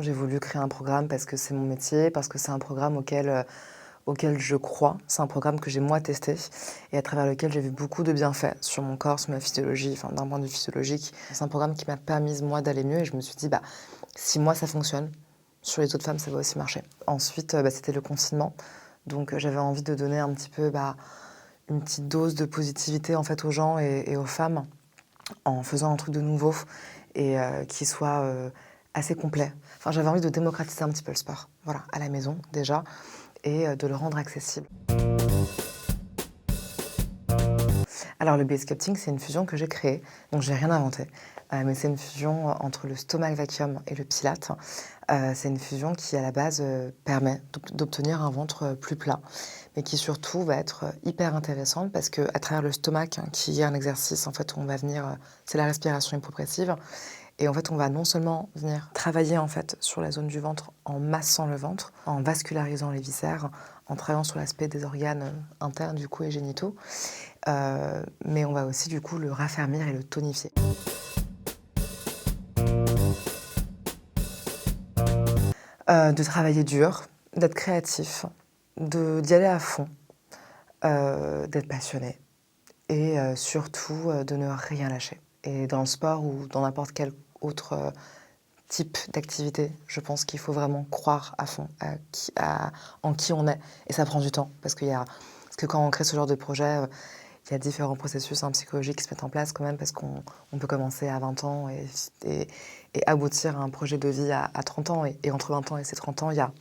J'ai voulu créer un programme parce que c'est mon métier, parce que c'est un programme auquel je crois. C'est un programme que j'ai moi testé et à travers lequel j'ai vu beaucoup de bienfaits sur mon corps, sur ma physiologie, enfin d'un point de vue physiologique. C'est un programme qui m'a permis moi d'aller mieux et je me suis dit si moi ça fonctionne, sur les autres femmes ça va aussi marcher. Ensuite c'était le confinement, donc j'avais envie de donner un petit peu une petite dose de positivité en fait aux gens et aux femmes en faisant un truc de nouveau et qui soit assez complet. Enfin, j'avais envie de démocratiser un petit peu le sport, voilà, à la maison déjà, et de le rendre accessible. Alors le base sculpting, c'est une fusion que j'ai créée, donc j'ai rien inventé, mais c'est une fusion entre le stomach vacuum et le pilate. C'est une fusion qui à la base permet d'obtenir un ventre plus plat, mais qui surtout va être hyper intéressante parce que à travers le stomach, hein, qui est un exercice en fait où on va venir, c'est la respiration hypopressive, et en fait on va non seulement venir travailler en fait sur la zone du ventre en massant le ventre, en vascularisant les viscères, en travaillant sur l'aspect des organes internes du coup et génitaux, mais on va aussi du coup le raffermir et le tonifier. De travailler dur, d'être créatif, d'y aller à fond, d'être passionné et surtout de ne rien lâcher. Et dans le sport ou dans n'importe quel autre type d'activité, je pense qu'il faut vraiment croire à fond en qui on est. Et ça prend du temps parce que quand on crée ce genre de projet, il y a différents processus psychologiques qui se mettent en place quand même parce qu'on peut commencer à 20 ans et aboutir à un projet de vie à 30 ans. Et entre 20 ans et ces 30 ans, il y a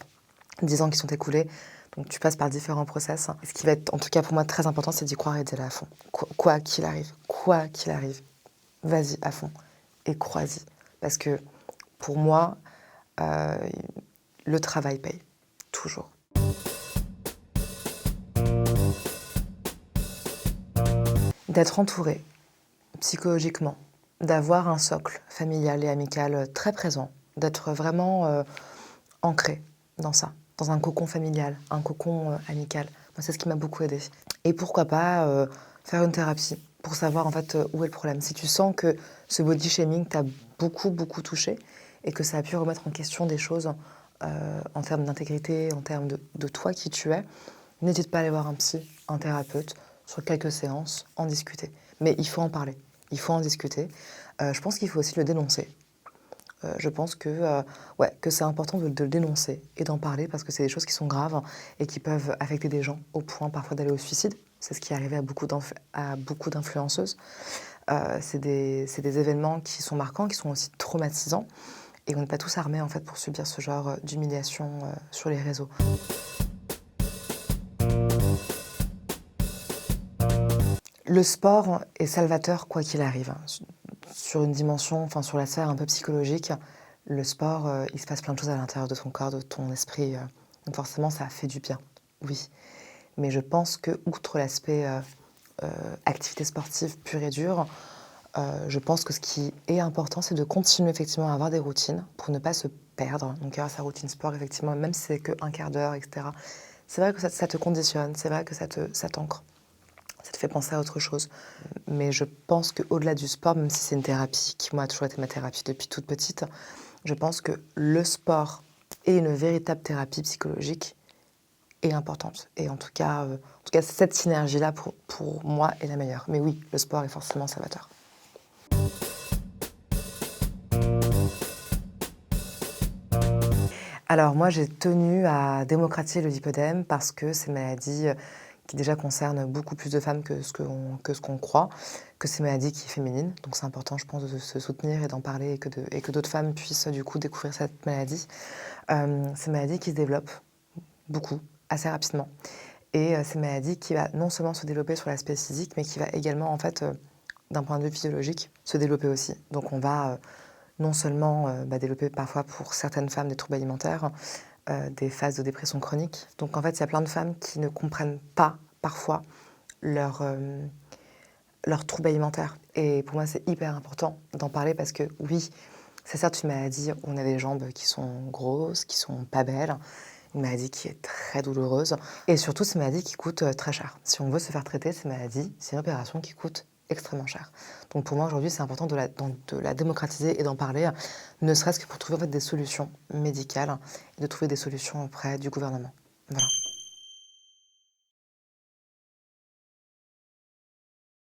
10 ans qui sont écoulés. Donc tu passes par différents process. Et ce qui va être, en tout cas pour moi, très important, c'est d'y croire et d'y aller à fond. Quoi qu'il arrive, vas-y à fond et crois-y. Parce que pour moi, euh, le travail paye, toujours. D'être entouré psychologiquement, d'avoir un socle familial et amical très présent, d'être vraiment ancré dans ça, dans un cocon familial, un cocon amical. Moi, c'est ce qui m'a beaucoup aidée. Et pourquoi pas faire une thérapie pour savoir en fait où est le problème. Si tu sens que ce body shaming t'a beaucoup touché et que ça a pu remettre en question des choses en termes d'intégrité, en termes de toi qui tu es, n'hésite pas à aller voir un psy, un thérapeute, sur quelques séances, en discuter. Mais il faut en parler, il faut en discuter. Je pense qu'il faut aussi le dénoncer. Je pense que c'est important de le dénoncer et d'en parler parce que c'est des choses qui sont graves et qui peuvent affecter des gens au point parfois d'aller au suicide. C'est ce qui est arrivé à beaucoup d'influenceuses. C'est des événements qui sont marquants, qui sont aussi traumatisants. Et on n'est pas tous armés en fait pour subir ce genre d'humiliation sur les réseaux. Le sport est salvateur quoi qu'il arrive. Sur une dimension, enfin sur la sphère un peu psychologique, le sport, il se passe plein de choses à l'intérieur de ton corps, de ton esprit. Donc forcément, ça fait du bien, oui. Mais je pense que, outre l'aspect activité sportive pure et dure, je pense que ce qui est important, c'est de continuer effectivement à avoir des routines pour ne pas se perdre. Donc avoir sa routine sport, effectivement, même si c'est qu'un quart d'heure, etc. C'est vrai que ça te conditionne, c'est vrai que ça t'ancre. Ça te fait penser à autre chose. Mais je pense qu'au-delà du sport, même si c'est une thérapie qui, moi, a toujours été ma thérapie depuis toute petite, je pense que le sport est une véritable thérapie psychologique et importante. Et en tout cas cette synergie-là, pour moi, est la meilleure. Mais oui, le sport est forcément salvateur. Alors moi, j'ai tenu à démocratiser le lipœdème parce que c'est une maladie qui déjà concerne beaucoup plus de femmes que ce qu'on croit, que c'est une maladie qui est féminine. Donc c'est important, je pense, de se soutenir et d'en parler et que d'autres femmes puissent du coup découvrir cette maladie. C'est une maladie qui se développe beaucoup, assez rapidement. Et c'est une maladie qui va non seulement se développer sur l'aspect physique, mais qui va également, en fait, d'un point de vue physiologique, se développer aussi. Donc on va non seulement développer parfois pour certaines femmes des troubles alimentaires, des phases de dépression chronique. Donc en fait, il y a plein de femmes qui ne comprennent pas parfois leur trouble alimentaire. Et pour moi, c'est hyper important d'en parler parce que oui, c'est certes une maladie où on a des jambes qui sont grosses, qui sont pas belles, une maladie qui est très douloureuse et surtout c'est une maladie qui coûte très cher. Si on veut se faire traiter, cette maladie, c'est une opération qui coûte extrêmement cher. Donc pour moi aujourd'hui c'est important de la démocratiser et d'en parler, ne serait-ce que pour trouver en fait des solutions médicales et de trouver des solutions auprès du gouvernement. Voilà.